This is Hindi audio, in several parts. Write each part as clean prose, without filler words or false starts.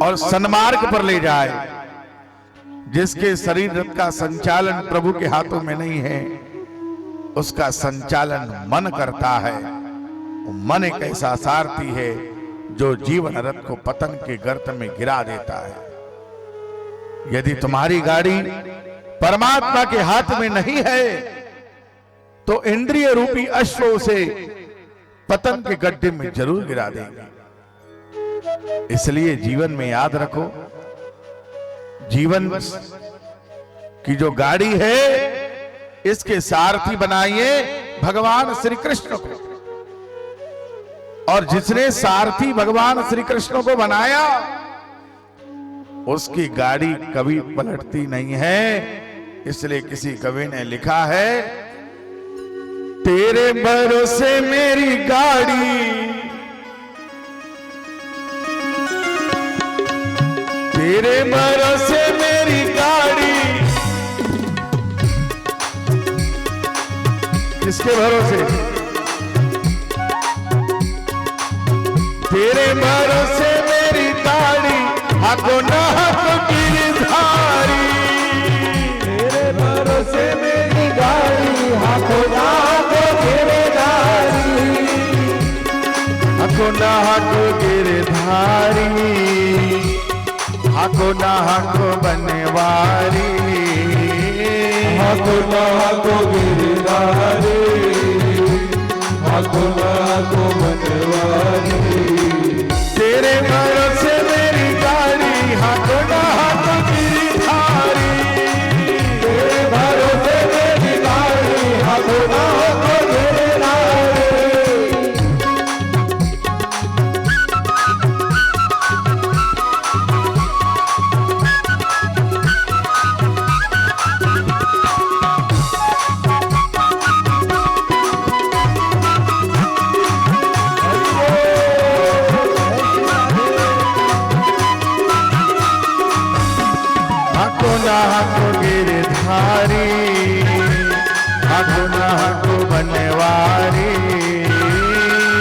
और सन्मार्ग पर ले जाए। जिसके शरीर रथ का संचालन प्रभु के हाथों में नहीं है, उसका संचालन मन करता है। मन एक ऐसा सारथी है जो जीवन रथ को पतन के गर्त में गिरा देता है। यदि तुम्हारी गाड़ी परमात्मा के हाथ में नहीं है तो इंद्रिय रूपी अश्व उसे पतन के गड्ढे में जरूर गिरा देंगे। इसलिए जीवन में याद रखो, जीवन की जो गाड़ी है इसके सारथी बनाइए भगवान श्री कृष्ण को। और जिसने सारथी भगवान श्री कृष्ण को बनाया उसकी गाड़ी कभी पलटती नहीं है। इसलिए किसी कवि ने लिखा है, तेरे भरोसे मेरी गाड़ी, तेरे भरोसे मेरी गाड़ी। किसके भरोसे? तेरे भरोसे मेरी गाड़ी, हाथों न हाथ गिरधारी। तेरे भरोसे मेरी गाड़ी, हाथों न हाथ गिरधारी। हाथों न हाथ गिरधारी, हाथों न हाथ बनवारी। हाथों न हाथ गिरधारी, हाथों न हाथ बनवारी। तेरे भरोसे मेरी गाड़ी, हाथों न हाथ गिरधारी। तेरे भरोसे मेरी गाड़ी, हाथों न हाथ गिरधारी। हाथों गिरधारी, हाथों न हाथ बनवारी।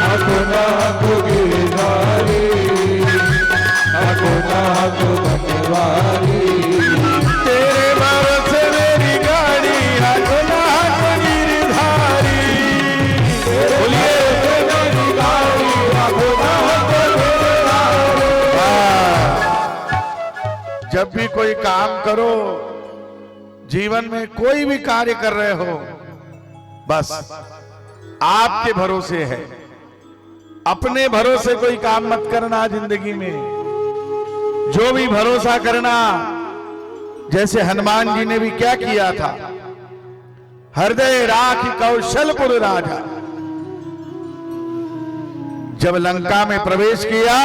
हाथों न हाथ गिरधारी, हाथों न हाथ बनवारी। तेरे भरोसे मेरी गाड़ी, हाथों न हाथ गिरधारी। बोलिए मेरी गाड़ी, हाथों न हाथ गिरधारी। जब भी कोई काम करो, जीवन में कोई भी कार्य कर रहे हो, बस आपके भरोसे है। अपने भरोसे कोई काम मत करना जिंदगी में। जो भी भरोसा करना, जैसे हनुमान जी ने भी क्या किया था, हृदय राखि कौशलपुर राजा। जब लंका में प्रवेश किया,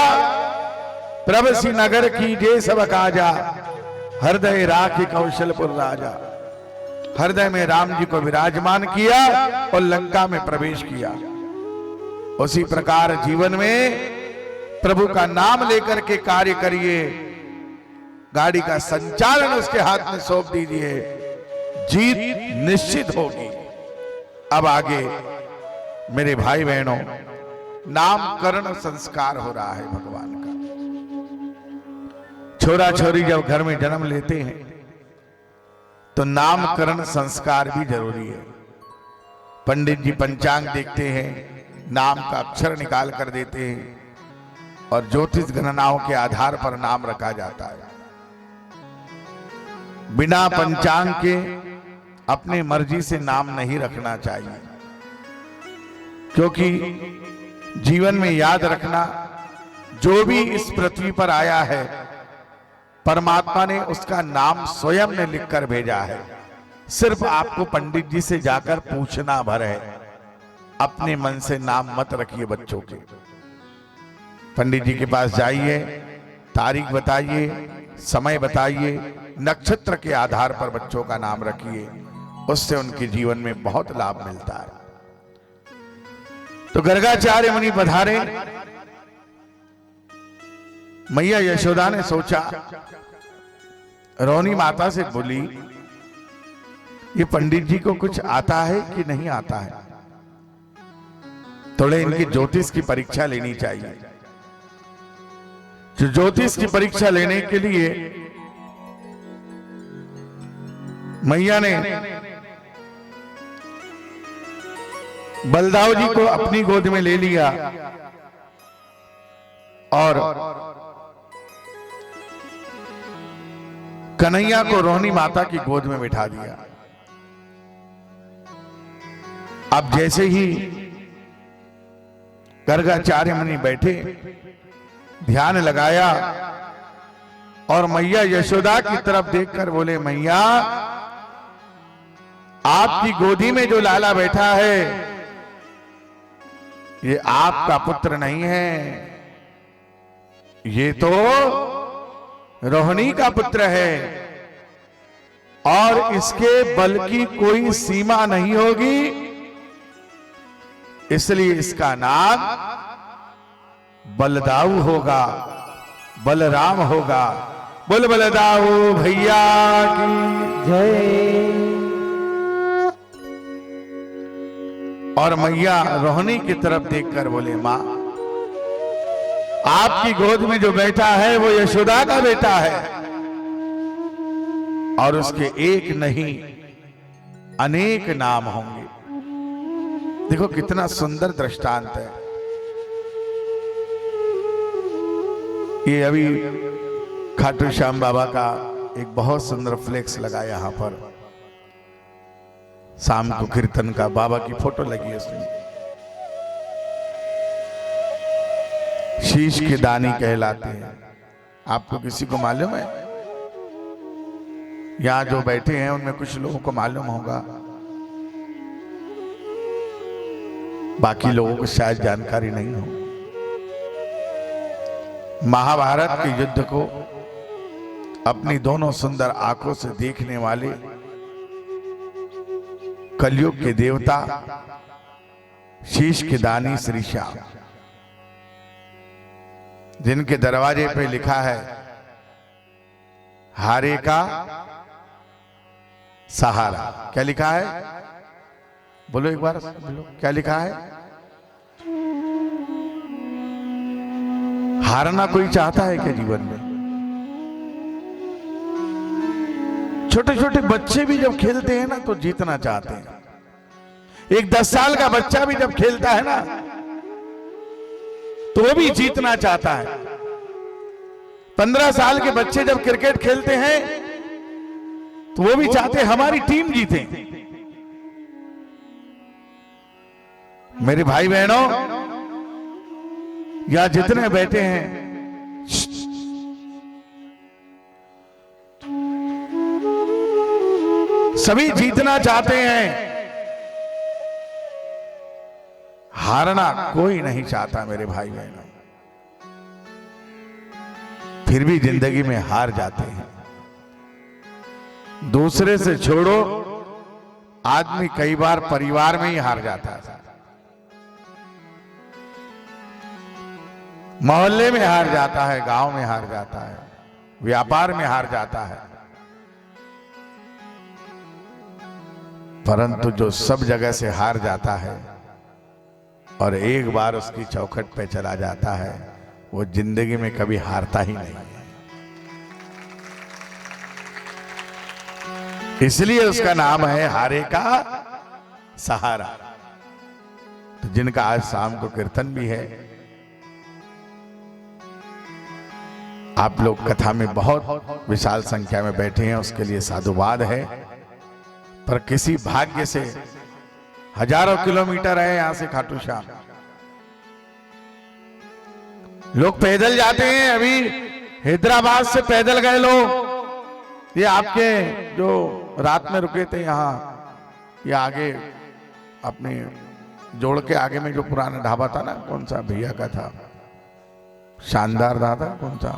प्रभसी नगर की जय सब काजा, हृदय राखि कौशलपुर राजा। हृदय में राम जी को विराजमान किया और लंका में प्रवेश किया। उसी प्रकार जीवन में प्रभु का नाम लेकर के कार्य करिए। गाड़ी का संचालन उसके हाथ में सौंप दीजिए, जीत निश्चित होगी। अब आगे मेरे भाई बहनों, नामकरण संस्कार हो रहा है भगवान का। छोरा छोरी जब घर में जन्म लेते हैं तो नामकरण संस्कार भी जरूरी है। पंडित जी पंचांग देखते हैं, नाम का अक्षर निकाल कर देते हैं और ज्योतिष गणनाओं के आधार पर नाम रखा जाता है। बिना पंचांग के अपने मर्जी से नाम नहीं रखना चाहिए, क्योंकि जीवन में याद रखना, जो भी इस पृथ्वी पर आया है परमात्मा ने उसका नाम स्वयं ने लिखकर भेजा है। सिर्फ आपको पंडित जी से जाकर पूछना भर है। अपने मन से नाम मत रखिए बच्चों के। पंडित जी के पास जाइए, तारीख बताइए, समय बताइए, नक्षत्र के आधार पर बच्चों का नाम रखिए। उससे उनके जीवन में बहुत लाभ मिलता है। तो गर्गाचार्य मुनि पधारे। मैया यशोदा ने सोचा, रोनी माता से बोली, ये पंडित जी को कुछ आता है कि नहीं आता है, थोड़े इनकी ज्योतिष की परीक्षा लेनी चाहिए। जो ज्योतिष की परीक्षा लेने के लिए मैया ने बलदाऊ जी को अपनी गोद में ले लिया और कन्हैया को रोहिणी माता की गोद में बिठा दिया। अब जैसे ही गर्गाचार्य मुनि बैठे, ध्यान लगाया और मैया यशोदा की तरफ देखकर बोले, मैया आपकी गोदी में जो लाला बैठा है ये आपका पुत्र नहीं है, ये तो रोहिणी का पुत्र है और इसके बल की कोई सीमा नहीं होगी, इसलिए इसका नाम बलदाऊ होगा, बलराम होगा। बोल बलदाऊ भैया की जय। और मैया रोहिणी की तरफ देखकर बोले, मां आपकी गोद में जो बैठा है वो यशोदा का बेटा है और उसके एक नहीं अनेक नाम होंगे। देखो कितना सुंदर दृष्टांत है। ये अभी खाटू श्याम बाबा का एक बहुत सुंदर फ्लेक्स लगा यहां पर, शाम को कीर्तन का बाबा की फोटो लगी है उसमें। शीश के दानी कहलाते हैं। आपको किसी को मालूम है? यहां जो बैठे हैं उनमें कुछ लोगों को मालूम होगा, बाकी लोगों को शायद जानकारी नहीं हो। महाभारत के युद्ध को अपनी दोनों सुंदर आंखों से देखने वाले कलयुग के देवता शीश के दानी श्री श्याम, जिनके दरवाजे पे लिखा है हारे का सहारा। क्या लिखा है? बोलो एक बार, बोलो क्या लिखा है? हारना कोई चाहता है क्या जीवन में? छोटे छोटे बच्चे भी जब खेलते हैं ना तो जीतना चाहते हैं। एक 10 साल का बच्चा भी जब खेलता है ना तो वो भी जीतना चाहता है। 15 साल के बच्चे जब क्रिकेट खेलते हैं तो वो भी चाहते हैं हमारी टीम जीते। मेरे भाई बहनों, या जितने बैठे हैं, सभी जीतना चाहते हैं, हारना कोई नहीं चाहता मेरे भाई बहनों। फिर भी जिंदगी में हार जाते हैं। दूसरे से छोड़ो, आदमी कई बार परिवार में ही हार जाता है, मोहल्ले में हार जाता है, गांव में हार जाता है, व्यापार में हार जाता है। परंतु जो सब जगह से हार जाता है और एक बार उसकी चौखट पे चला जाता है, वो जिंदगी में कभी हारता ही नहीं है। इसलिए उसका नाम है हारे का सहारा। तो जिनका आज शाम को कीर्तन भी है, आप लोग कथा में बहुत विशाल संख्या में बैठे हैं, उसके लिए साधुवाद है। पर किसी भाग्य से हजारों किलोमीटर है यहां से खाटू श्याम, लोग पैदल जाते हैं। अभी हैदराबाद से पैदल गए लोग। ये आपके जो रात में रुके थे यहाँ, ये आगे अपने जोड़ के आगे में जो पुराना ढाबा था ना, कौन सा भैया का था, शानदार ढाबा, कौन सा,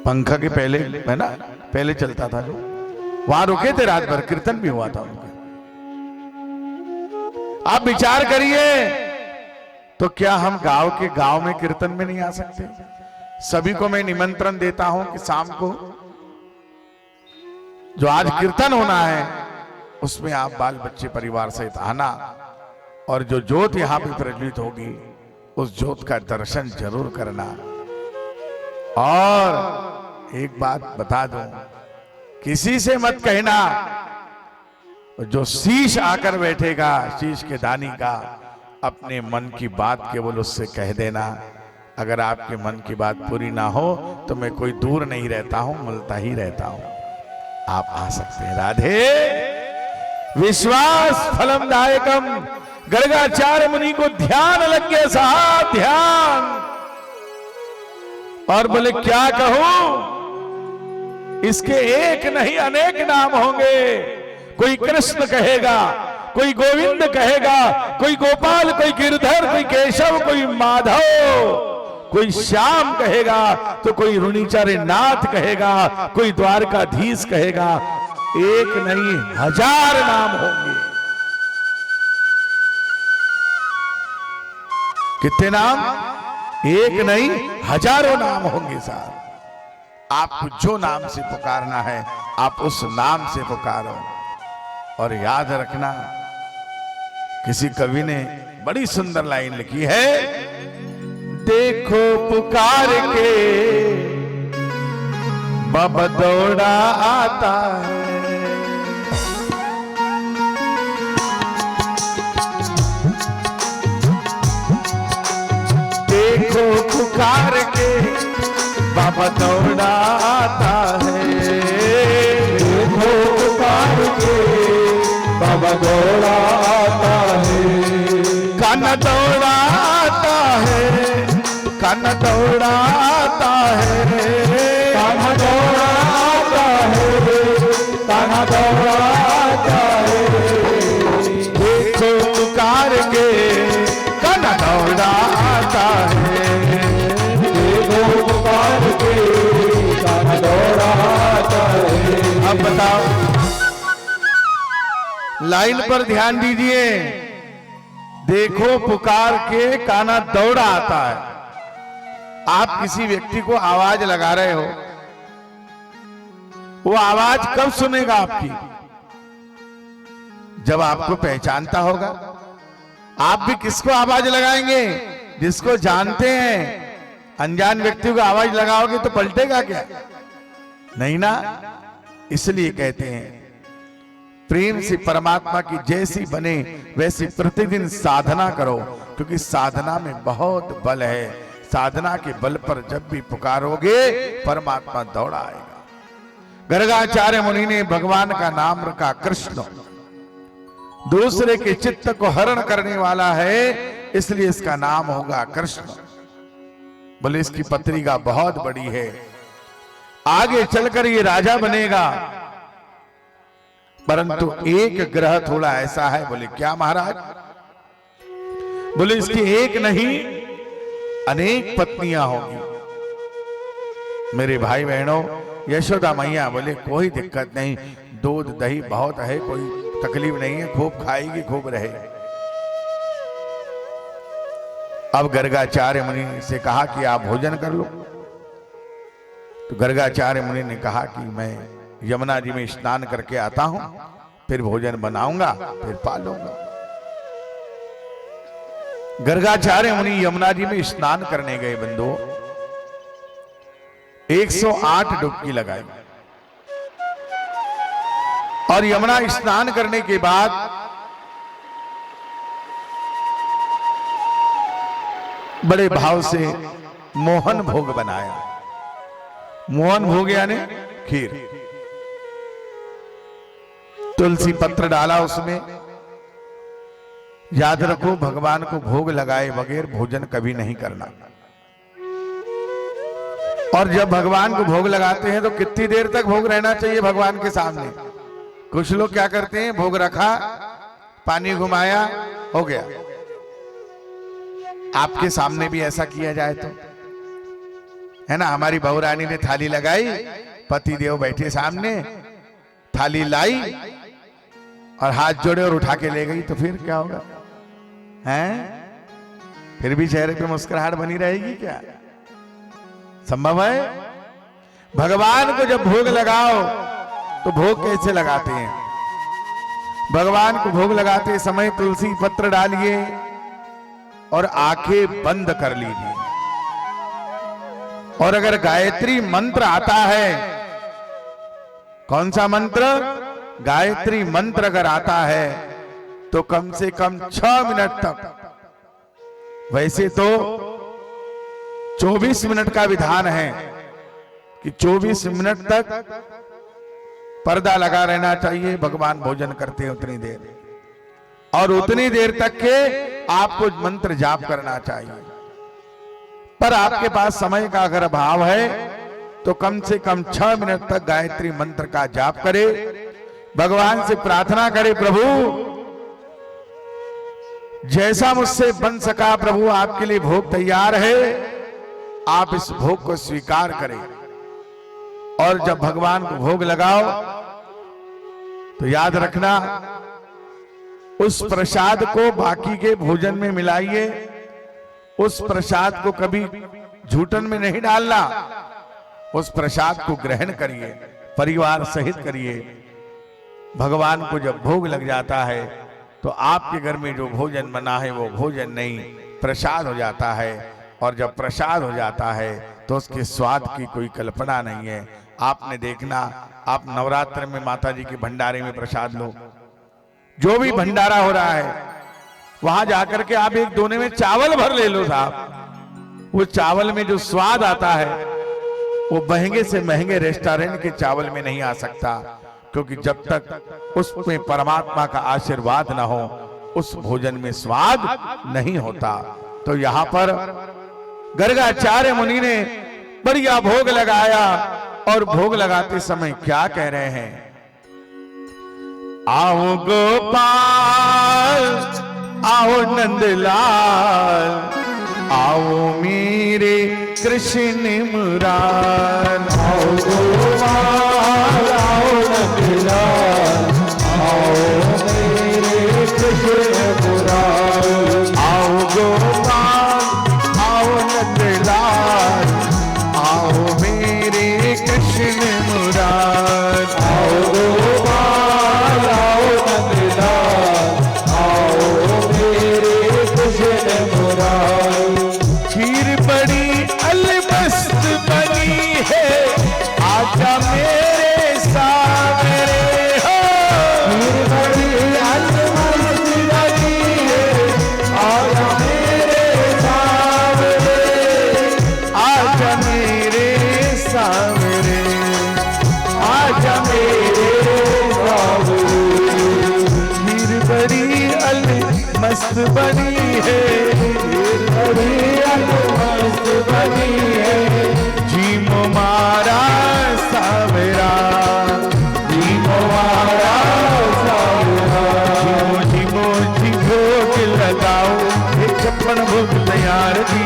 पंखा के पहले है ना, पहले चलता था जो, वहां रुके थे रात भर, कीर्तन भी हुआ था उनका। आप विचार करिए, तो क्या हम गांव में कीर्तन में नहीं आ सकते? सभी को मैं निमंत्रण देता हूं कि शाम को जो आज कीर्तन होना है उसमें आप बाल बच्चे परिवार सहित आना, और जो ज्योत यहां पे प्रज्वलित होगी उस ज्योत का दर्शन जरूर करना। और एक बात बता दूं, किसी से मत कहना, जो शीश आकर बैठेगा, शीश के दानी का, अपने मन की बात केवल उससे कह देना। अगर आपके मन की बात पूरी ना हो तो मैं कोई दूर नहीं रहता हूं, मिलता ही रहता हूं। आप आ सकते हैं। राधे। विश्वास फलमदायकम। गर्गाचार्य मुनि को ध्यान लग गया साहब, ध्यान। और बोले क्या कहूं, इसके एक नहीं अनेक नाम होंगे। कोई कृष्ण कहेगा, कोई गोविंद कहेगा, कोई गोपाल, कोई गिरधर, कोई केशव, कोई माधव, कोई श्याम कहेगा, तो कोई रुणिचारे नाथ कहेगा, कोई द्वारकाधीश कहेगा। एक नहीं 1000 नाम होंगे। कितने नाम? एक नहीं 1000 नाम होंगे साहब। आपको जो नाम से पुकारना है आप उस नाम से पुकारो। और याद रखना, किसी कवि ने बड़ी सुंदर लाइन लिखी है, देखो पुकार के बाबा दौड़ा आता है। देखो पुकार के बाबा दौड़ा आता है। देखो पुकार के बाबा दौड़ा आता है। कान्हा दौड़ा आता है, कान्हा दौड़ा आता है, कान्हा दौड़ा आता है, कान्हा दौड़ा आता है। देखो पुकार के कान्हा दौड़ा आता है। देखो पुकार के कान्हा दौड़ा आता है। अब बताओ, लाइन पर ध्यान दीजिए। देखो पुकार के कान्हा दौड़ा आता है। आप किसी व्यक्ति को आवाज लगा रहे हो, वो आवाज कब सुनेगा आपकी? जब आपको पहचानता होगा। आप भी किसको आवाज लगाएंगे? जिसको जानते हैं। अनजान व्यक्ति को आवाज लगाओगे तो पलटेगा क्या? नहीं ना। इसलिए कहते हैं, प्रेम से परमात्मा की जैसी बने वैसी प्रतिदिन साधना करो, क्योंकि साधना में बहुत बल है। साधना के बल पर जब भी पुकारोगे परमात्मा दौड़ा आएगा। गर्गाचार्य मुनि ने भगवान का नाम रखा कृष्ण। दूसरे के चित्त को हरण करने वाला है, इसलिए इसका नाम होगा कृष्ण। बोले इसकी पत्रिका बहुत बड़ी है, आगे चलकर ये राजा बनेगा। परंतु एक ग्रह थोड़ा ऐसा है। बोले क्या महाराज? बोले इसकी एक नहीं अनेक पत्नियां होंगी। मेरे भाई बहनों, यशोदा मैया बोले कोई दिक्कत नहीं, दूध दही बहुत है, कोई तकलीफ नहीं है, खूब खाएगी, खूब रहे। अब गर्गाचार्य मुनि से कहा कि आप भोजन कर लो। तो गर्गाचार्य मुनि ने कहा कि मैं यमुना जी में स्नान करके आता हूं, फिर भोजन बनाऊंगा, फिर पालूंगा। गर्गाचार्य मुनि यमुना जी में स्नान करने गए। बंधु 108 डुबकी लगाई और यमुना स्नान करने के बाद बड़े भाव से मोहन भोग बनाया। मोहन भोग यानी खीर। तुलसी पत्र डाला उसमें। याद रखो, भगवान को भोग लगाए बगैर भोजन कभी नहीं करना। और जब भगवान को भोग लगाते हैं तो कितनी देर तक भोग रहना चाहिए भगवान के सामने? कुछ लोग क्या करते हैं, भोग रखा, पानी घुमाया, हो गया। आपके सामने भी ऐसा किया जाए तो है ना। हमारी बहू रानी ने थाली लगाई, पति देव बैठे सामने, थाली लाई और हाथ जोड़े और उठा के ले गई, तो फिर क्या होगा? हैं? फिर भी चेहरे पे मुस्कुराहट बनी रहेगी क्या? संभव है? भगवान को जब भोग लगाओ तो भोग कैसे लगाते हैं? भगवान को भोग लगाते समय तुलसी पत्र डालिए, और आंखें बंद कर लीजिए। और अगर गायत्री मंत्र आता है, कौन सा मंत्र? गायत्री मंत्र अगर आता है तो कम से कम 6 मिनट तक, वैसे तो 24 मिनट का विधान है कि 24 मिनट तक पर्दा लगा रहना चाहिए, भगवान भोजन करते हैं उतनी देर, और उतनी देर तक के आपको मंत्र जाप करना चाहिए। पर आपके पास समय का अगर अभाव है तो कम से कम 6 मिनट तक गायत्री मंत्र का जाप करे, भगवान से प्रार्थना करे, प्रभु जैसा मुझसे बन सका प्रभु आपके लिए भोग तैयार है, आप इस भोग को स्वीकार करें। और जब भगवान को भोग लगाओ तो याद रखना, उस प्रसाद को बाकी के भोजन में मिलाइए, उस प्रसाद को कभी झूठन में नहीं डालना, उस प्रसाद को ग्रहण करिए, परिवार सहित करिए। भगवान को जब भोग लग जाता है तो आपके घर में जो भोजन बना है वो भोजन नहीं, प्रसाद हो जाता है। और जब प्रसाद हो जाता है तो उसके स्वाद की कोई कल्पना नहीं है। आपने देखना, आप नवरात्र में माता जी के भंडारे में प्रसाद लो, जो भी भंडारा हो रहा है वहां जाकर के आप एक दोने में चावल भर ले लो साहब, वो चावल में जो स्वाद आता है वो महंगे से महंगे रेस्टोरेंट के चावल में नहीं आ सकता, क्योंकि जब तक उसमें परमात्मा का आशीर्वाद ना हो उस भोजन में स्वाद नहीं होता। तो यहाँ पर गर्गाचार्य मुनि ने बढ़िया भोग लगाया, और भोग लगाते समय क्या कह रहे हैं? आओ गोपाल, आओ नंदलाल, आओ मेरे कृष्ण मुरार। आओ गोपाल, आओ नंदलाल, आओ मेरे कृष्ण मुरार। आओ गोपाल, आओ नंदलाल, आओ मेरे कृष्ण मुरार। आओ गोपाल, आओ नंदलाल, आओ मेरे कृष्ण मुरार। खीर बड़ी अलमस्त बनी है, आजा मेरे सावरे हो। खीर बड़ी अलमस्त बनी है, आजा मेरे सावरे। आजा मेरे सावरे, आजा मेरे सावरे। खीर बड़ी अलमस्त बनी है, बड़ी अलमस्त बनी है, जीमो मारा सावरा, जीमो मारा सावरा। जीमो जी भोग लगाओ, एक 56 भोग तैयार जी,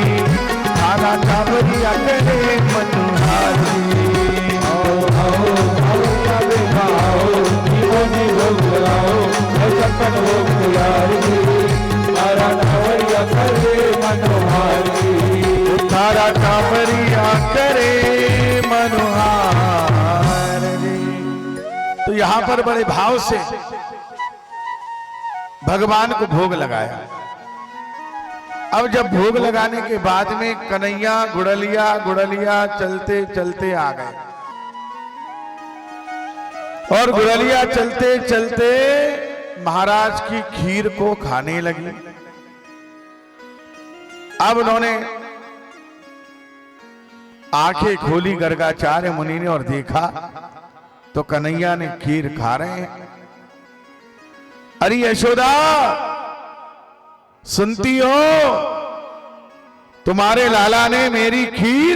खाना कावरिया करे मनोहार जी। आओ आओ कावरिया बेगाओ, जीमो जी भोग लगाओ, 56 भोग तैयार जी, तारा कावरिया करे मनोहार जी। तारा कावरिया करे मनोहार जी। तो यहां पर बड़े भाव से भगवान को भोग लगाया। अब जब भोग लगाने के बाद में कन्हैया गुड़लिया गुड़लिया चलते चलते आ गए, और गुड़लिया चलते चलते महाराज की खीर को खाने लगी। अब उन्होंने आंखें खोली गर्गाचार्य मुनि ने, और देखा तो कन्हैया ने खीर खा रहे हैं। अरे यशोदा सुनती हो, तुम्हारे लाला ने मेरी खीर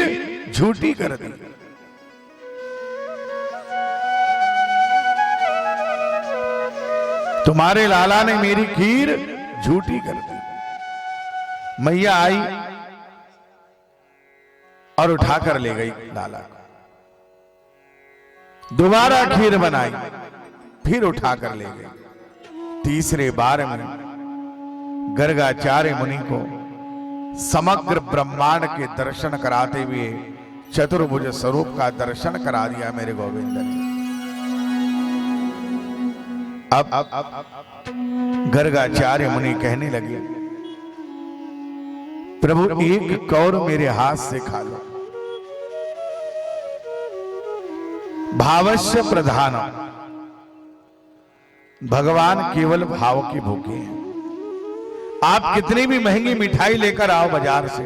झूठी कर दी। तुम्हारे लाला ने मेरी खीर झूठी कर दी। मैया आई और उठाकर ले गई लाला को, दोबारा खीर बनाई, फिर उठाकर ले गई। तीसरे बार में गर्गाचार्य मुनि को समग्र ब्रह्मांड के दर्शन कराते हुए चतुर्भुज स्वरूप का दर्शन करा दिया मेरे गोविंद ने। अब गर्गाचार्य मुनि कहने लगे, प्रभु एक कौर मेरे हाथ से खा लो। भावस्य प्रधानम, भगवान केवल भाव की भूखे हैं। आप कितनी भी महंगी मिठाई लेकर आओ बाजार से,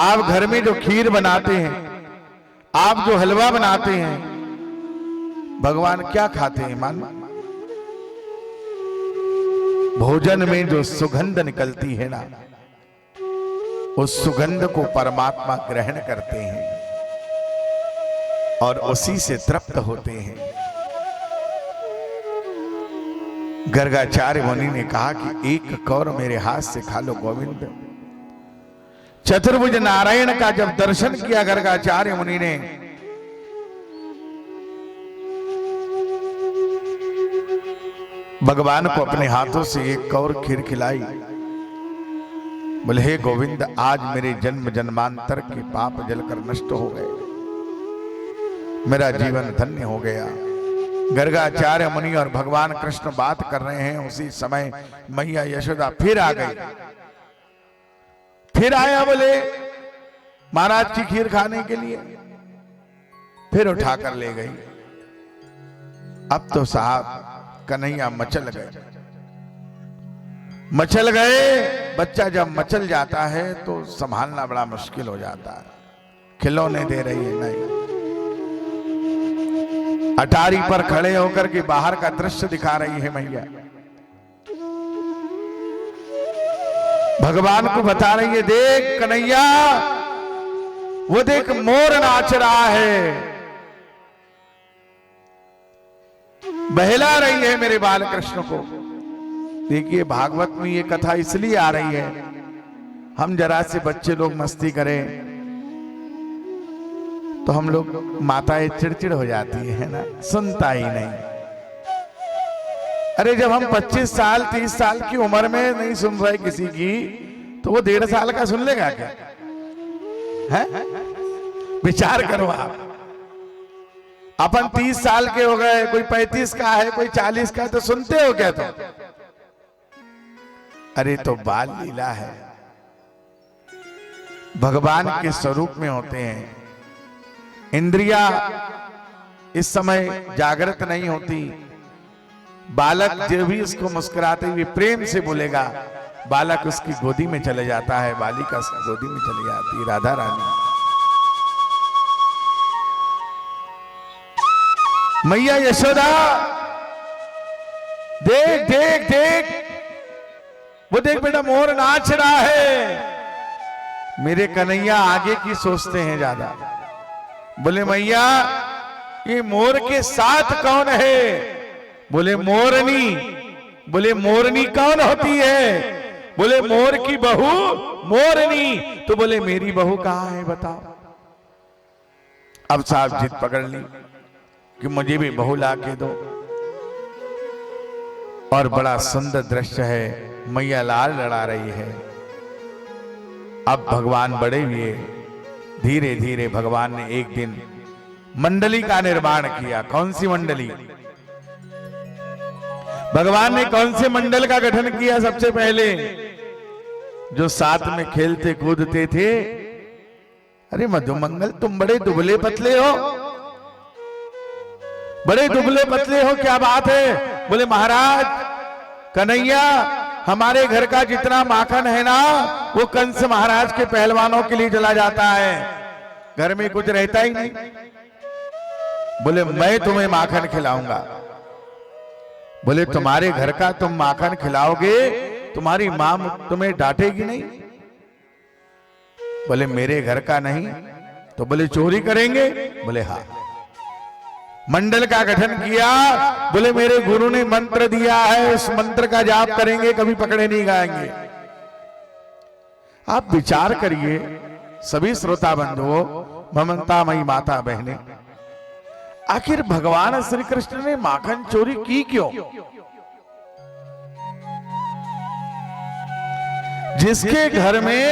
आप घर में जो खीर बनाते हैं, आप जो हलवा बनाते हैं, भगवान क्या खाते हैं? मान भोजन में जो सुगंध निकलती है ना, उस सुगंध को परमात्मा ग्रहण करते हैं और उसी से तृप्त होते हैं। गर्गाचार्य मुनि ने कहा कि एक कौर मेरे हाथ से खा लो गोविंद। चतुर्भुज नारायण का जब दर्शन किया गर्गाचार्य मुनि ने, भगवान को अपने हाथों से एक कौर खीर खिलाई। बोले हे गोविंद, आज मेरे जन्म जन्मांतर के पाप जलकर नष्ट हो गए, मेरा जीवन धन्य हो गया। गर्गाचार्य मुनि और भगवान कृष्ण बात कर रहे हैं, उसी समय मैया यशोदा फिर आ गई। फिर आया, बोले महाराज की खीर खाने के लिए, फिर उठाकर ले गई। अब तो साहब कन्हैया मचल गए। मचल गए, बच्चा जब मचल जाता है तो संभालना बड़ा मुश्किल हो जाता है। खिलौने दे रही है नहीं, अटारी पर खड़े होकर के बाहर का दृश्य दिखा रही है मैया। भगवान को बता रही है, देख कन्हैया, वो देख मोर नाच रहा है, बहला रही है मेरे बाल कृष्ण को। देखिए भागवत में ये कथा इसलिए आ रही है, हम जरा से बच्चे लोग मस्ती करें तो हम लोग माताएं चिड़चिड़ हो जाती है ना, सुनता ही नहीं। अरे जब हम 25 साल 30 साल की उम्र में नहीं सुन रहे किसी की, तो वो 1.5 साल का सुन लेगा क्या? है? विचार करो आप। अपन 30 साल के हो गए, कोई 35 का है, कोई 40 का, तो सुनते हो क्या तुम? अरे तो बाल लीला है, भगवान के स्वरूप में होते हैं। इंद्रिया इस समय जागृत नहीं होती। बालक जो भी उसको मुस्कुराते हुए प्रेम से बोलेगा, बालक उसकी गोदी में चले जाता है, बालिका उसकी गोदी में चली जाती है। राधा रानी, मैया यशोदा, देख देख देख, वो देख बेटा मोर नाच रहा है। मेरे कन्हैया आगे की सोचते हैं ज्यादा। बोले मैया, ये मोर के साथ कौन है? बोले मोरनी। बोले मोरनी कौन होती है? बोले मोर की बहू मोरनी। तो बोले मेरी बहू कहां है बताओ। अब साहब जिद पकड़ ली कि मुझे भी बहू ला के दो। और बड़ा सुंदर दृश्य है, मैया लाल लड़ा रही है। अब भगवान बड़े हुए, धीरे धीरे भगवान ने एक दिन मंडली का निर्माण किया। कौन सी मंडली? भगवान ने कौन से मंडल का गठन किया? सबसे पहले जो साथ में खेलते कूदते थे। अरे मधुमंगल, तुम बड़े दुबले पतले हो, बड़े दुबले पतले हो, क्या बात है? बोले महाराज, कन्हैया, हमारे घर का जितना माखन है ना, वो कंस महाराज के पहलवानों के लिए चला जाता है, घर में कुछ रहता ही नहीं। बोले मैं तुम्हें माखन खिलाऊंगा। बोले तुम्हारे घर का तुम माखन खिलाओगे, तुम्हारी मां तुम्हें डांटेगी नहीं? बोले मेरे घर का नहीं, तो बोले चोरी करेंगे? बोले हाँ। मंडल का गठन किया। बोले मेरे गुरु ने मंत्र दिया है, उस मंत्र का जाप करेंगे, कभी पकड़े नहीं जाएंगे। आप विचार करिए सभी श्रोता बंधुओं, ममतामयी माता बहने, आखिर भगवान श्री कृष्ण ने माखन चोरी की क्यों? जिसके घर में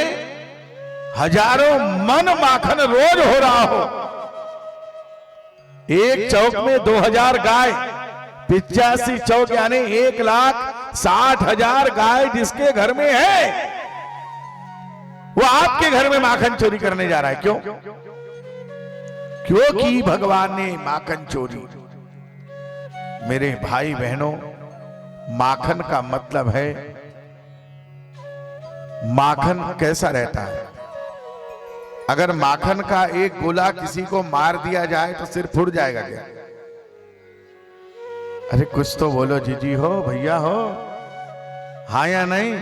हजारों मन माखन रोज हो रहा हो, एक चौक में 2000 गाय, 85 चौक यानी 1,60,000 गाय जिसके घर में है, वो आपके घर में माखन चोरी करने जा रहा है। क्यों? क्यों की भगवान ने माखन चोरी? मेरे भाई बहनों, माखन का मतलब है, माखन कैसा रहता है? अगर माखन का एक गोला किसी को मार दिया जाए तो सिर फूट जाएगा क्या? अरे कुछ तो बोलो, जीजी हो, भैया हो, हाँ या नहीं?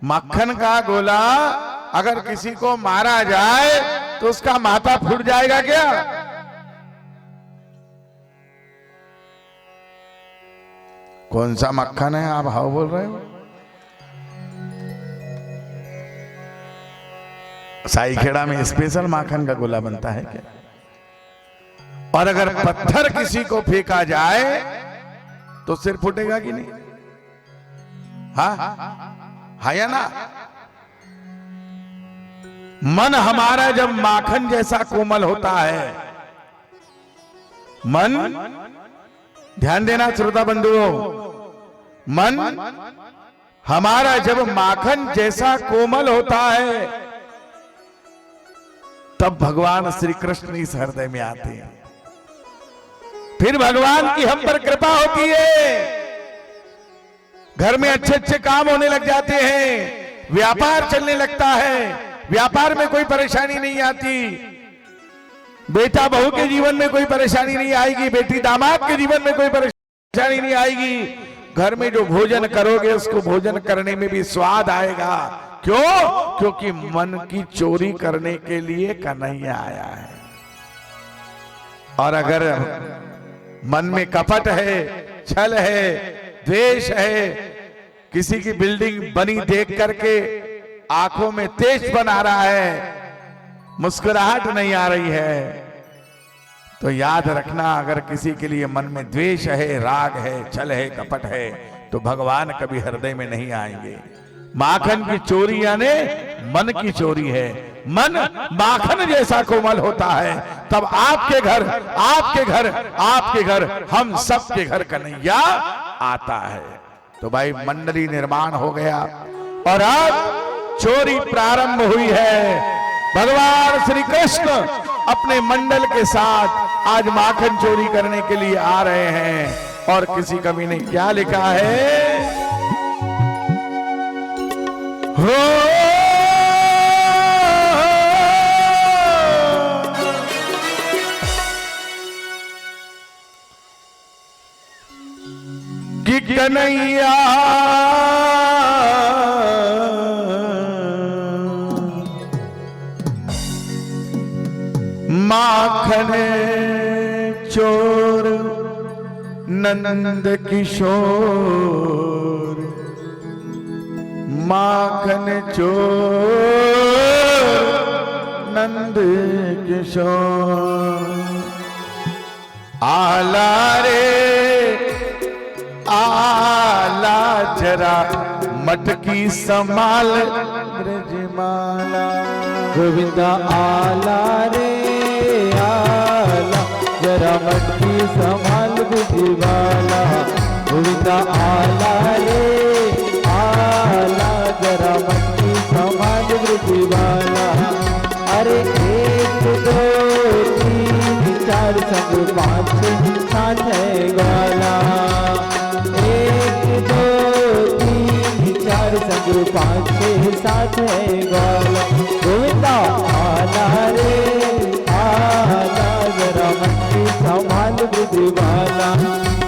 मक्खन का गोला अगर किसी को मारा जाए तो उसका माथा फूट जाएगा क्या? कौन सा मक्खन है आप हाउ बोल रहे हो? साईखेड़ा में स्पेशल माखन का गोला बनता है क्या? और अगर पत्थर किसी को फेंका जाए तो सिर फूटेगा कि नहीं? हाँ या ना? मन हमारा जब माखन जैसा कोमल होता है, मन, ध्यान देना श्रोता बंधुओं, मन हमारा जब माखन जैसा कोमल होता है तब भगवान श्री कृष्ण इस हृदय में आते हैं। फिर भगवान की हम पर कृपा होती है, घर में अच्छे अच्छे काम होने लग जाते हैं, व्यापार चलने लगता है, व्यापार में कोई परेशानी नहीं आती, बेटा बहू के जीवन में कोई परेशानी नहीं आएगी, बेटी दामाद के जीवन में कोई परेशानी नहीं आएगी। घर में जो भोजन करोगे उसको भोजन करने में भी स्वाद आएगा। क्यों? क्योंकि मन की चोरी करने के लिए कन्हैया आया है। और अगर मन में कपट है, छल है, द्वेष है, किसी की बिल्डिंग बनी देख करके आंखों में तेज बना रहा है, मुस्कुराहट नहीं आ रही है, तो याद रखना, अगर किसी के लिए मन में द्वेष है, राग है, छल है, कपट है, तो भगवान कभी हृदय में नहीं आएंगे। माखन की चोरी यानी मन की चोरी है। मन माखन जैसा कोमल होता है तब आपके घर, आपके घर, आपके घर, हम सबके घर कन्हैया आता है। तो भाई मंडली निर्माण हो गया और अब चोरी प्रारंभ हुई है। भगवान श्री कृष्ण अपने मंडल के साथ आज माखन चोरी करने के लिए आ रहे हैं। और किसी कवि ने क्या लिखा है? हो कि कन्हैया माखन चोर नंद किशोर, माखन चोर नंद किशोर, आला रे आला जरा मटकी संभाल ब्रजमाला। गोविंदा आला रे आला जरा मटकी संभाल बुझवाला। गोविंदा आला रे आला जरा मटकी संभाल बुझवाला। अरे 1 2 3 4 संग 5 6 7 ग्वाला। 1 2 3 4 संग 5 6 7 ग्वाला। गोविंदा आला रे आला जरा मटकी संभाल बुझवाला।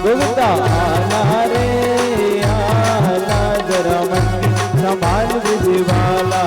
गोविंदा आला रे आला जरा मटकी संभाल बुझवाला।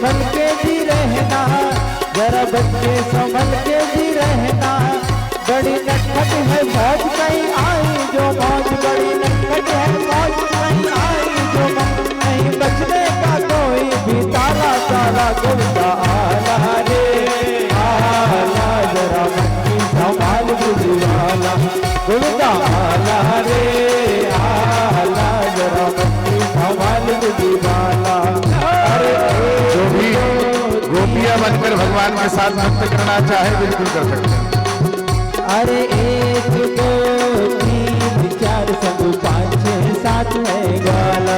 संभल के जी रहना, जरा बच्चे संभल के जी रहना। बड़ी नटखट है मौज कहीं आई जो मौज, बड़ी नटखट है मौज कहीं आई जो मौज। नहीं बचने का कोई भी ताला, ताला गुलदा आला रे आला, जरा मक्खी संभाल बुझवाला गुलदा आला रे आला, जरा मक्खी संभाल बुझवाला। अरे जो भी गोपियां बनकर भगवान के साथ नृत्य करना चाहे बिल्कुल कर सकते हैं। अरे 1 2 3 4 संग 5 6 7 है ग्वाला।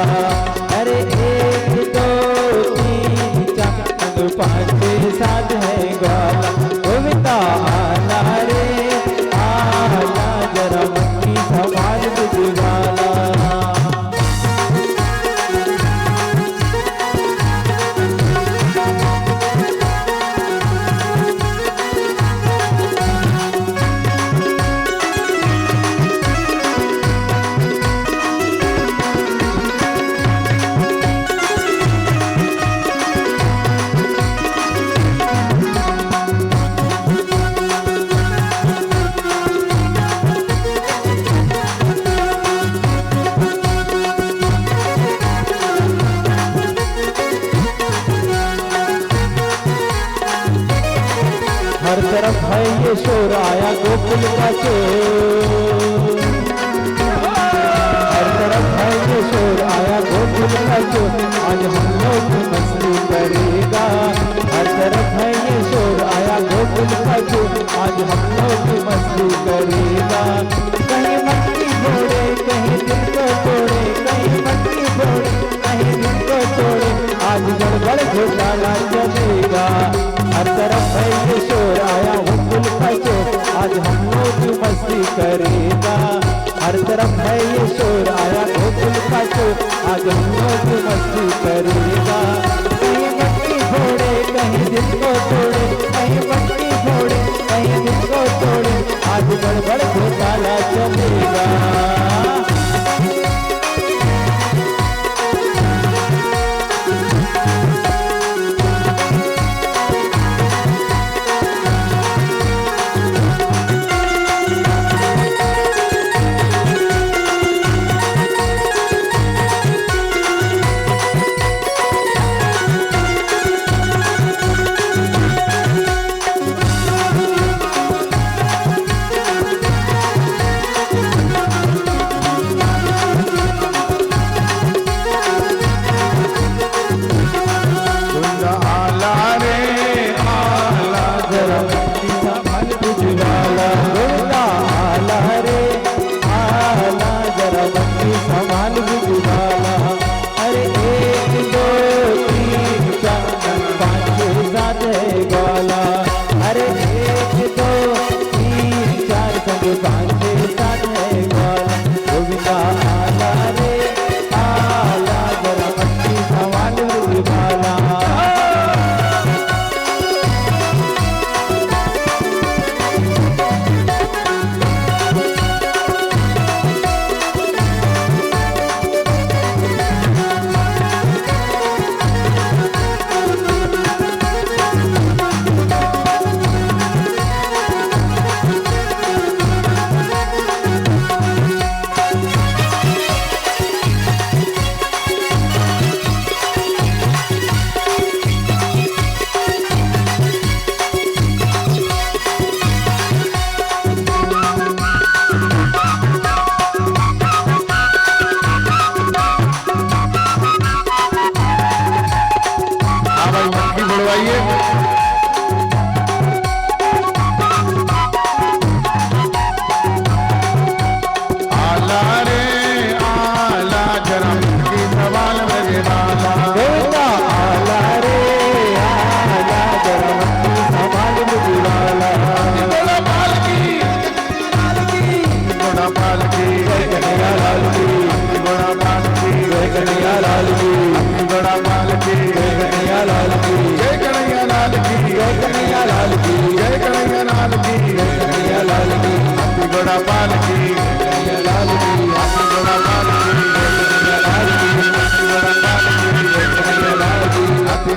अरे 1 2 3 4 संग 5 6 7 है ग्वाला। गोविंदा आला रे आला, जरा मक्खी संभाल बुझवाला। हर तरफ है ये शोर आया गोकुल का चोर, हर तरफ है ये शोर आया गोकुल का चोर। आज हम लोग मस्ती करेगा, हर तरफ है ये शोर आया गोकुल का चोर। आज हम लोग मस्ती करेगा। कहीं मट्टी फोड़े कहीं दिल को तोड़े, कहीं मट्टी फोड़े कहीं दिल को तोड़े। आज गड़बड़ घोटाला चलेगा। हर तरफ है ये शोर आया गोकुल का चोर। आज हम लोग मस्ती करेगा। हर तरफ है ये शोर आया गोकुल का चोर। आज हम लोग मस्ती करेगा। कहीं मट्टी फोड़े कहीं दिल को तोड़े, कहीं मट्टी फोड़े कहीं दिल को तोड़े। आज गड़बड़ घोटाला चलेगा।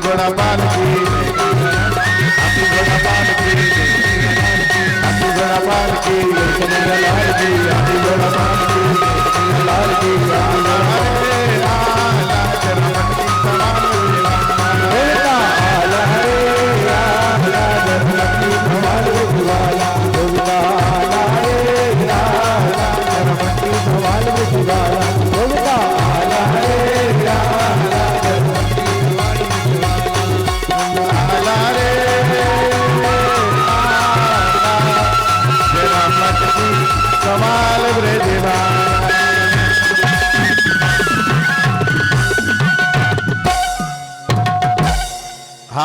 बड़ा बाल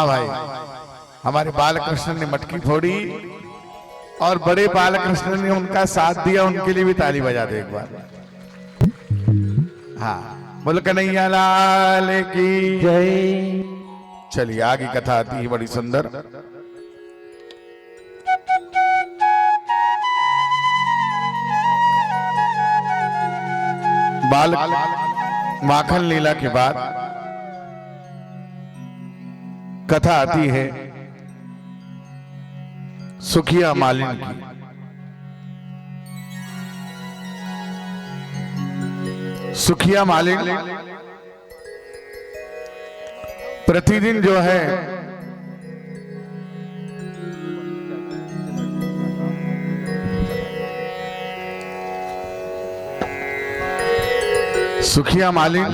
हाँ भाई, हमारे बालकृष्ण ने मटकी फोड़ी और बड़े बालकृष्ण ने उनका साथ दिया, उनके लिए भी ताली बजा दे एक बार। हाँ, बोल कन्हैया लाल की जय। चलिए आगे कथा आती है बड़ी सुंदर। बाल माखन लीला के बाद कथा आती है सुखिया मालिन की। सुखिया मालिन प्रतिदिन जो है सुखिया मालिन,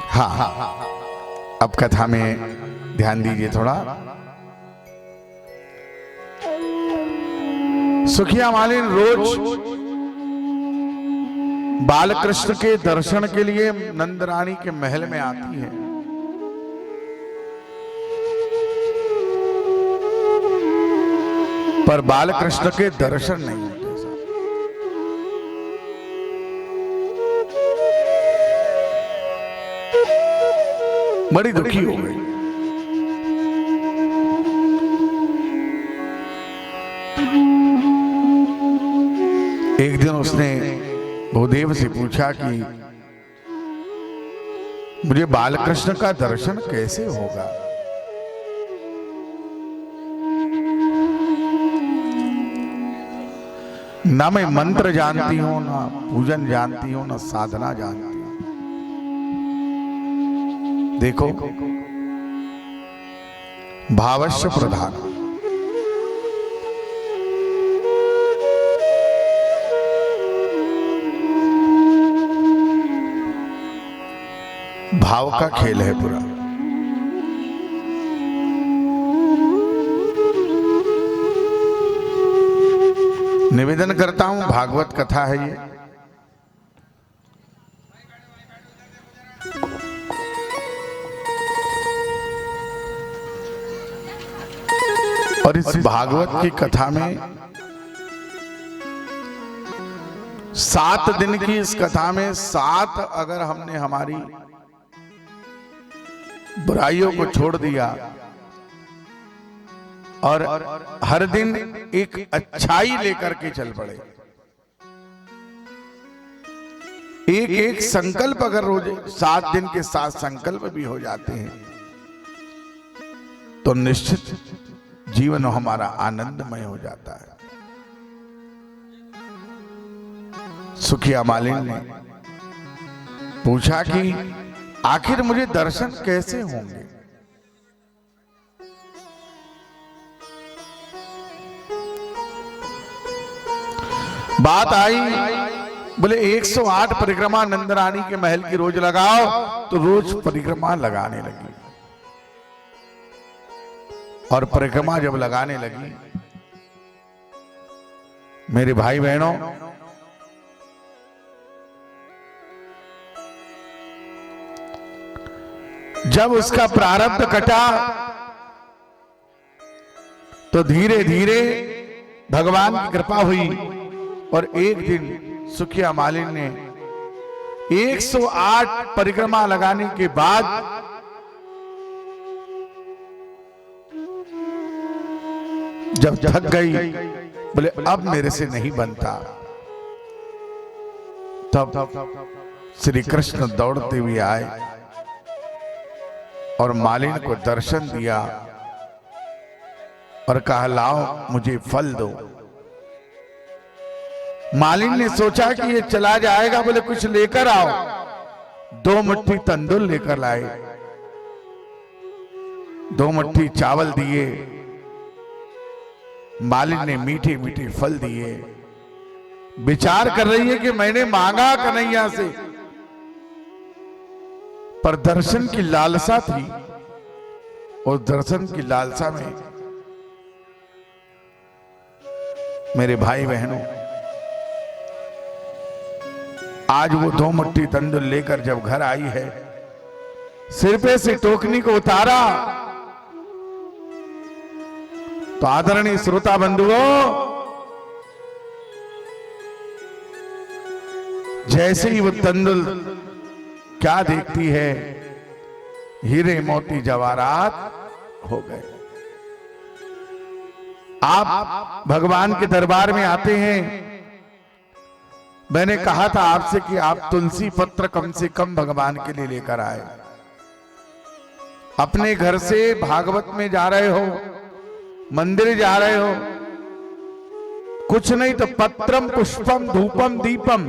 हाँ अब कथा में ध्यान दीजिए थोड़ा। सुखिया मालिन रोज बालकृष्ण के दर्शन के लिए नंदरानी के महल में आती है। पर बालकृष्ण के दर्शन नहीं होते। बड़ी दुखी हो गई। एक दिन उसने भूदेव से पूछा कि मुझे बालकृष्ण का दर्शन कैसे होगा। ना मैं मंत्र जानती हूं, ना पूजन जानती हूं, ना साधना जानती हूं। देखो भावस्य प्रधान। भाव का खेल है पूरा। निवेदन करता हूं, भागवत कथा है ये। और इस भागवत की कथा में 7 दिन की इस कथा में 7 अगर हमने हमारी बुराइयों को छोड़ दिया और हर दिन एक अच्छाई लेकर के चल पड़े, एक एक संकल्प अगर रोज 7 दिन के 7 संकल्प भी हो जाते हैं तो निश्चित जीवन हमारा आनंदमय हो जाता है। सुखिया मालिन ने पूछा कि आखिर मुझे दर्शन कैसे होंगे। बात आई, बोले 108 परिक्रमा नंदरानी के महल की रोज लगाओ, तो रोज परिक्रमा लगाने लगी। और परिक्रमा जब लगाने लगी, मेरे भाई बहनों, जब उसका प्रारब्ध कटा तो धीरे धीरे भगवान की कृपा हुई और एक दिन सुखिया मालिन ने 108 परिक्रमा लगाने के बाद जब थक गई, बोले अब मेरे से नहीं बनता, तब श्री कृष्ण दौड़ते हुए आए और मालिन को दर्शन दिया और कहा लाओ मुझे फल दो। मालिन ने सोचा कि ये चला जाएगा, बोले कुछ लेकर आओ। 2 मुट्ठी तंदुल लेकर लाए, 2 मुट्ठी चावल दिए। मालिन ने मीठे मीठे फल दिए। विचार कर रही है कि मैंने मांगा कन्हैया से, पर दर्शन की लालसा थी और दर्शन की लालसा में मेरे भाई बहनों, आज वो 2 मुट्ठी तंदुल लेकर जब घर आई है, सिर पे से टोकनी को उतारा तो आदरणीय श्रोता बंधुओं, जैसे ही वो तंदुल क्या देखती है, हीरे मोती जवाहरात हो गए। आप भगवान के दरबार में आते हैं, मैंने कहा था आपसे कि आप तुलसी पत्र कम से कम भगवान के लिए लेकर आए। अपने घर से भागवत में जा रहे हो, मंदिर जा रहे हो, कुछ नहीं तो पत्रम पुष्पम धूपम दीपम।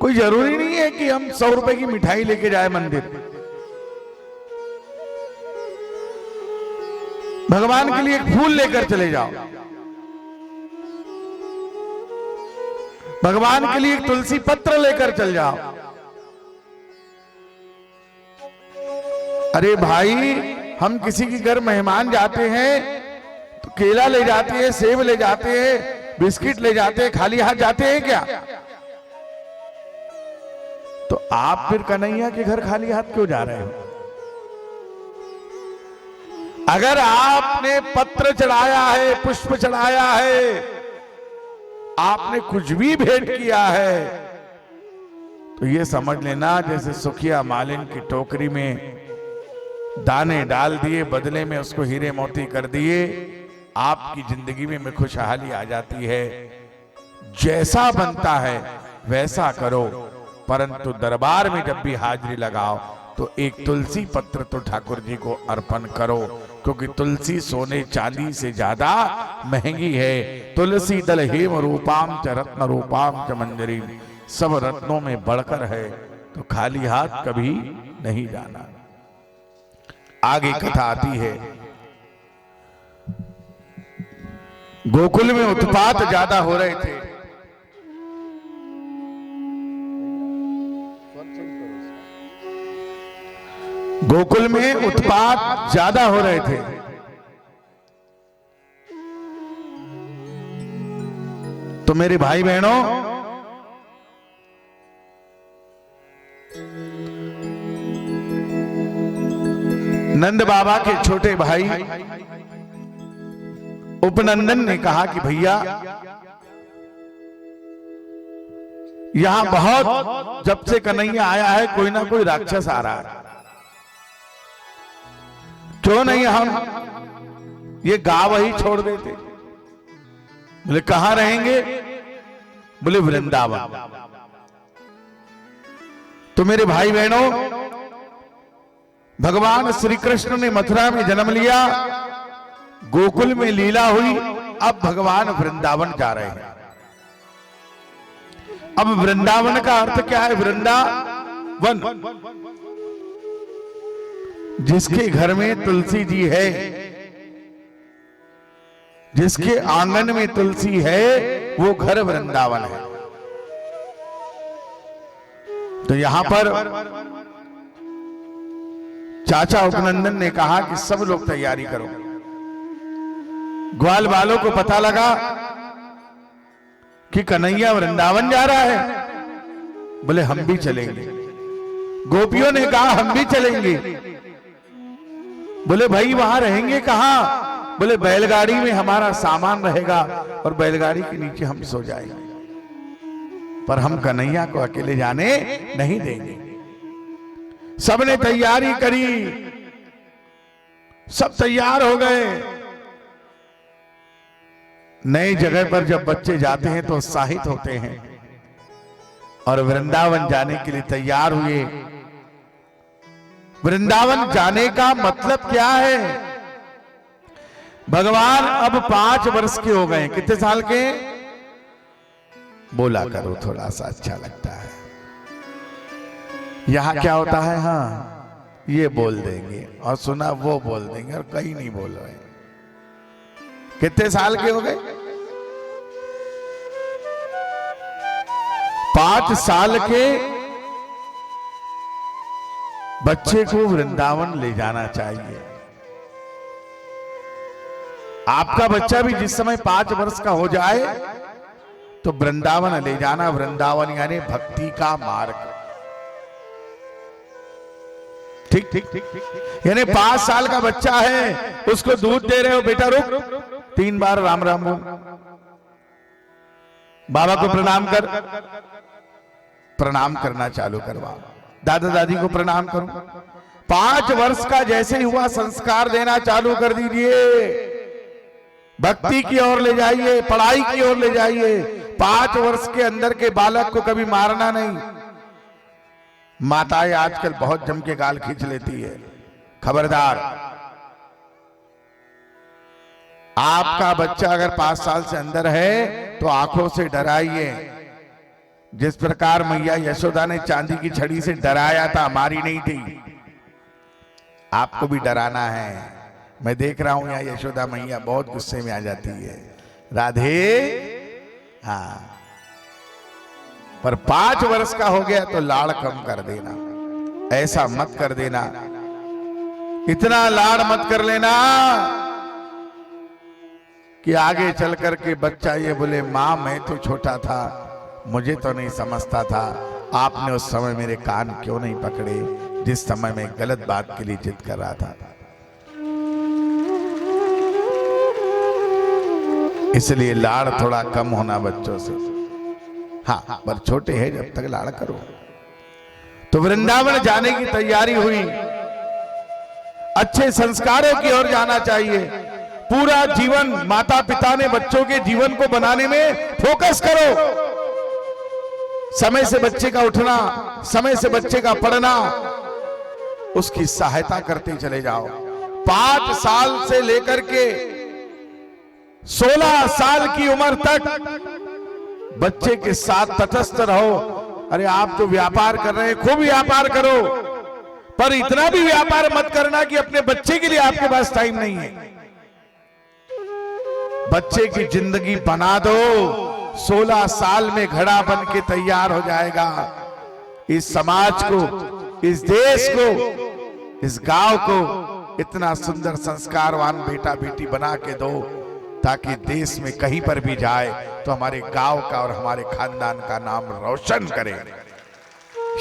कोई जरूरी नहीं है कि हम 100 रुपए की मिठाई लेके जाए मंदिर। भगवान के लिए एक फूल लेकर चले जाओ, भगवान के लिए एक तुलसी पत्र लेकर चल जाओ। अरे भाई, हम किसी के घर मेहमान जाते हैं तो केला ले जाते हैं, सेब ले जाते हैं, बिस्किट ले जाते हैं, खाली हाथ जाते हैं क्या? तो आप फिर कन्हैया के घर खाली हाथ क्यों जा रहे हो? अगर आपने पत्र चढ़ाया है, पुष्प चढ़ाया है, आपने कुछ भी भेंट किया है, तो ये समझ लेना जैसे सुखिया मालिन की टोकरी में दाने डाल दिए, बदले में उसको हीरे मोती कर दिए, आपकी जिंदगी में खुशहाली आ जाती है। जैसा बनता है वैसा करो, परंतु दरबार में जब भी हाजिरी लगाओ तो एक तुलसी पत्र तो ठाकुर जी को अर्पण करो, क्योंकि तुलसी सोने चांदी से ज्यादा महंगी है। तुलसी दल हेम रूपाम च रत्न रूपाम च मंजरी, सब रत्नों में बढ़कर है, तो खाली हाथ कभी नहीं जाना। आगे कथा आती है, गोकुल में उत्पात ज्यादा हो रहे थे। गोकुल में उत्पात ज्यादा हो रहे थे। तो मेरे भाई बहनों, नंद बाबा के छोटे भाई उपनंदन ने कहा कि भैया, यहां बहुत जब से कन्हैया आया है कोई ना कोई राक्षस आ रहा है, क्यों नहीं हम ये गांव ही छोड़ देते? बोले कहां रहेंगे? बोले वृंदावन। तो मेरे भाई बहनों, भगवान श्री कृष्ण ने मथुरा में जन्म लिया, गोकुल में लीला हुई, अब भगवान वृंदावन जा रहे हैं। अब वृंदावन का अर्थ क्या है? वृंदावन, जिसके घर में तुलसी जी है, जिसके आंगन में तुलसी है, वो घर वृंदावन है। तो यहां पर चाचा उपनंदन ने कहा कि सब लोग तैयारी करो। ग्वाल वालों को पता लगा कि कन्हैया वृंदावन जा रहा है, बोले हम भी चलेंगे। गोपियों ने कहा हम भी चलेंगे। बोले भाई वहां रहेंगे कहां? बोले बैलगाड़ी में हमारा सामान रहेगा और बैलगाड़ी के नीचे हम सो जाएंगे, पर हम कन्हैया को अकेले जाने नहीं देंगे। सबने तैयारी करी, सब तैयार हो गए। नई जगह पर जब बच्चे जाते हैं तो उत्साहित होते हैं और वृंदावन जाने के लिए तैयार हुए। वृंदावन जाने का मतलब क्या है? भगवान अब 5 वर्ष के हो गए। कितने साल के? बोला करो, थोड़ा सा अच्छा लगता है। यहां क्या होता है, हाँ ये बोल देंगे और सुना वो बोल देंगे और कहीं नहीं बोल रहे। कितने साल के हो गए? 5 साल के बच्चे को वृंदावन ले जाना चाहिए। आपका बच्चा भी जिस समय 5 वर्ष का हो जाए तो वृंदावन ले जाना। वृंदावन यानी भक्ति का मार्ग। ठीक ठीक ठीक ठीक। यानी 5 साल का बच्चा है, उसको दूध दे रहे हो, बेटा रुक 3 बार राम राम बोल, बाबा को प्रणाम कर, प्रणाम करना चालू करवा, दादा दादी को प्रणाम करो। 5 वर्ष का जैसे ही हुआ संस्कार देना चालू कर दीजिए, भक्ति की ओर ले जाइए, पढ़ाई की ओर ले जाइए। 5 वर्ष के अंदर के बालक को कभी मारना नहीं। माताएं आजकल बहुत जम के गाल खींच लेती है, खबरदार। आपका बच्चा अगर 5 साल से अंदर है तो आंखों से डराइए। जिस प्रकार मैया यशोदा ने चांदी की छड़ी से डराया था, हमारी नहीं थी, आपको भी डराना है। मैं देख रहा हूं यहाँ यशोदा मैया बहुत गुस्से में आ जाती है, राधे। हाँ, पर 5 वर्ष का हो गया तो लाड़ कम कर देना, ऐसा मत कर देना, इतना लाड़ मत कर लेना कि आगे चल करके बच्चा ये बोले मां मैं तो छोटा था, मुझे तो नहीं समझता था, आपने उस समय मेरे कान क्यों नहीं पकड़े जिस समय मैं गलत बात के लिए जिद कर रहा था। इसलिए लाड़ थोड़ा कम होना बच्चों से। हाँ, पर छोटे हैं जब तक लाड़ करो। तो वृंदावन जाने की तैयारी हुई, अच्छे संस्कारों की ओर जाना चाहिए। पूरा जीवन माता पिता ने बच्चों के जीवन को बनाने में फोकस करो। समय से बच्चे का उठना, समय से बच्चे का पढ़ना, उसकी सहायता करते चले जाओ। 5 साल से लेकर के 16 साल की उम्र तक बच्चे के साथ तटस्थ रहो। अरे आप तो व्यापार कर रहे हैं, खूब व्यापार करो, पर इतना भी व्यापार मत करना कि अपने बच्चे के लिए आपके पास टाइम नहीं है। बच्चे की जिंदगी बना दो, 16 साल में घड़ा बन के तैयार हो जाएगा। इस समाज को, इस देश को, इस गांव को इतना सुंदर संस्कारवान बेटा बेटी बना के दो ताकि देश में कहीं पर भी जाए तो हमारे गांव का और हमारे खानदान का नाम रोशन करे।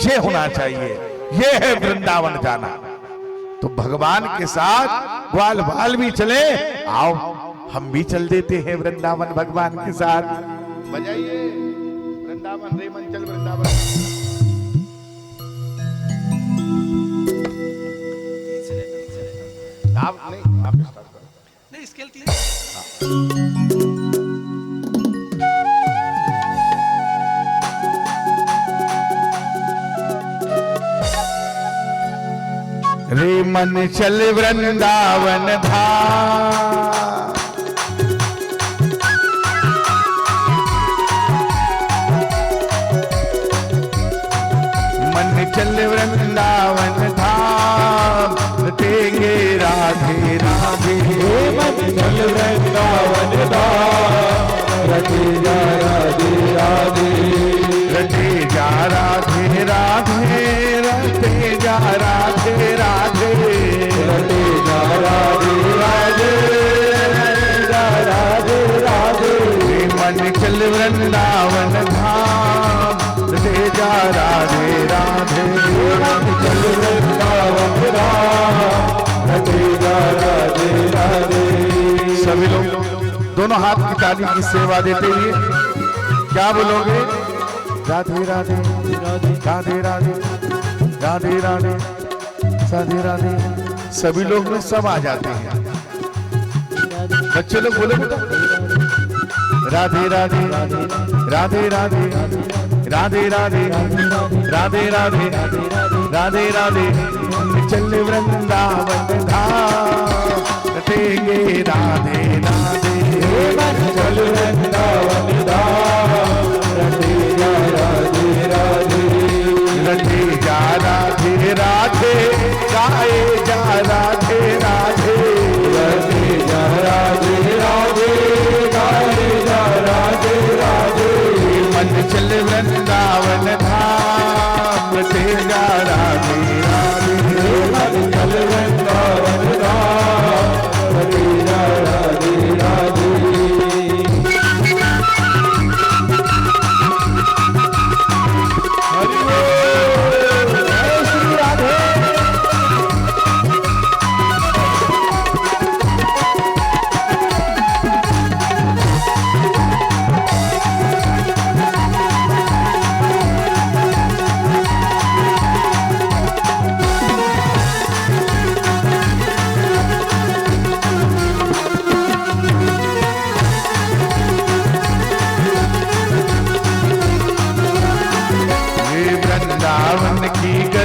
ये होना चाहिए, ये है वृंदावन जाना। तो भगवान के साथ ग्वाल बाल भी चले, आओ हम भी चल देते हैं वृंदावन भगवान के साथ। बजाइए वृंदावन रे मन चल वृंदावन। आप नहीं, आप स्टार्ट करो। नहीं, स्केल रे मन चल वृंदावन धाम, मन चल वृंदावन धाम, रटेंगे राधे राधे। मन चल वृंदावन धाम, रटे जा राधे राधे, रटे जा राधे राधे, रटे जा राधे राधे, रटे जा राधे राधे, जा राधे राधे। मन चल वृंदावन धाम, रटे जा राधे राधे, मन चल वृंदावन धाम, रटे जा राधे राधे। सभी लोग दोनों हाथ की ताली की सेवा देते हुए क्या बोलोगे? राधे राधे राधे राधे राधे राधे राधे राधे। सभी लोग में सब आ जाते हैं। बच्चे लोग बोले बेटा राधे राधे राधे राधे राधे राधे राधे राधे राधे राधे। चल वृंदावन धाम, रटेंगे राधे राधे। चल वृंदावन धाम, रटे जा राधे राधे, रटे जा राधे राधे, गाए जा राधे राधे, रटे जा राधे राधे, गाए जा राधे राधे। मन चल वृंदावन धाम, रटे जा राधे राधे। मन चल वृंदावन धाम, रटे जा राधे राधे।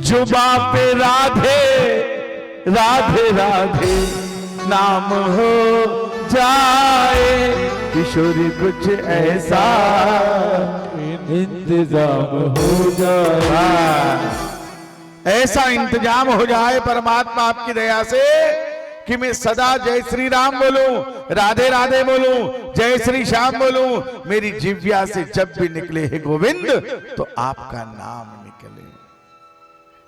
जुबा पे राधे राधे राधे नाम हो जाए, किशोरी कुछ ऐसा इंतजाम हो जाए, ऐसा इंतजाम हो जाए परमात्मा आपकी दया से कि मैं सदा जय श्री राम बोलूं, राधे राधे बोलूं, जय श्री श्याम बोलूं। मेरी जिह्वा से जब भी निकले है गोविंद तो आपका नाम निकले।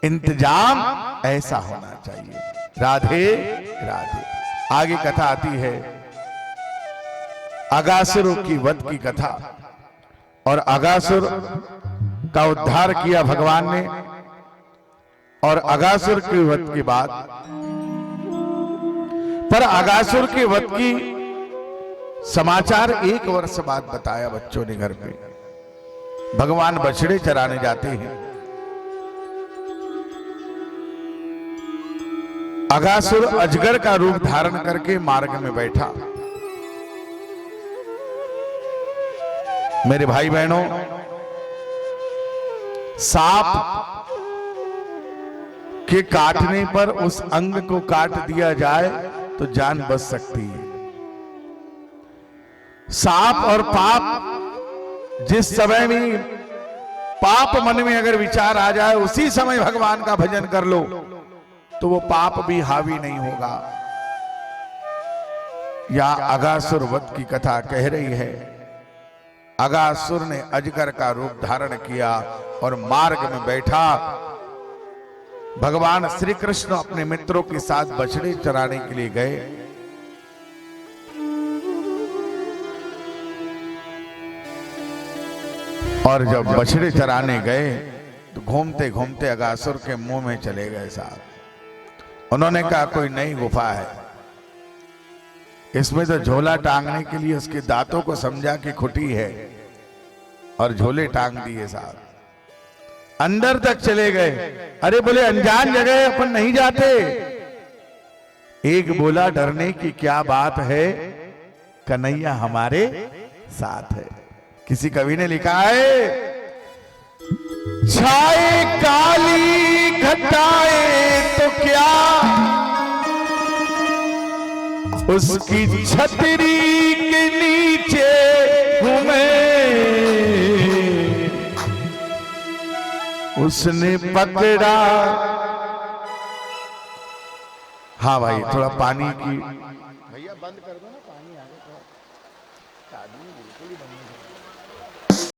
इंतजाम ऐसा होना चाहिए। राधे राधे। आगे कथा आती है अगासुर की वध की कथा। और अगासुर का उद्धार किया भगवान ने। और अगासुर की वध के बाद, पर अगासुर के वध की समाचार 1 वर्ष बाद बताया बच्चों ने घर पे। भगवान बछड़े चराने जाते हैं। अगासुर अजगर का रूप धारण करके मार्ग में बैठा। मेरे भाई बहनों, सांप के काटने पर उस अंग को काट दिया जाए तो जान बच सकती है। सांप और पाप, जिस समय भी पाप मन में अगर विचार आ जाए उसी समय भगवान का भजन कर लो तो वो पाप भी हावी नहीं होगा। या अगासुर वध की कथा कह रही है, अगासुर ने अजगर का रूप धारण किया और मार्ग में बैठा। भगवान श्री कृष्ण अपने मित्रों के साथ बछड़े चराने के लिए गए। और जब बछड़े चराने गए तो घूमते घूमते अगासुर के मुंह में चले गए साहब। उन्होंने कहा कोई नई गुफा है, इसमें तो झोला टांगने के लिए उसके दांतों को समझा कि खुटी है और झोले टांग दिए साहब। अंदर तक चले गए। अरे बोले अनजान जगह अपन नहीं जाते। एक बोला डरने की क्या बात है, कन्हैया हमारे साथ है। किसी कवि ने लिखा है, छाए काली घटाए तो क्या, उसकी छतरी के नीचे हूं मैं, उसने पकड़ा। हाँ भाई थोड़ा पानी की, भैया बंद कर दो ना, पानी आ गया। आदमी बिल्कुल ही बंद नहीं।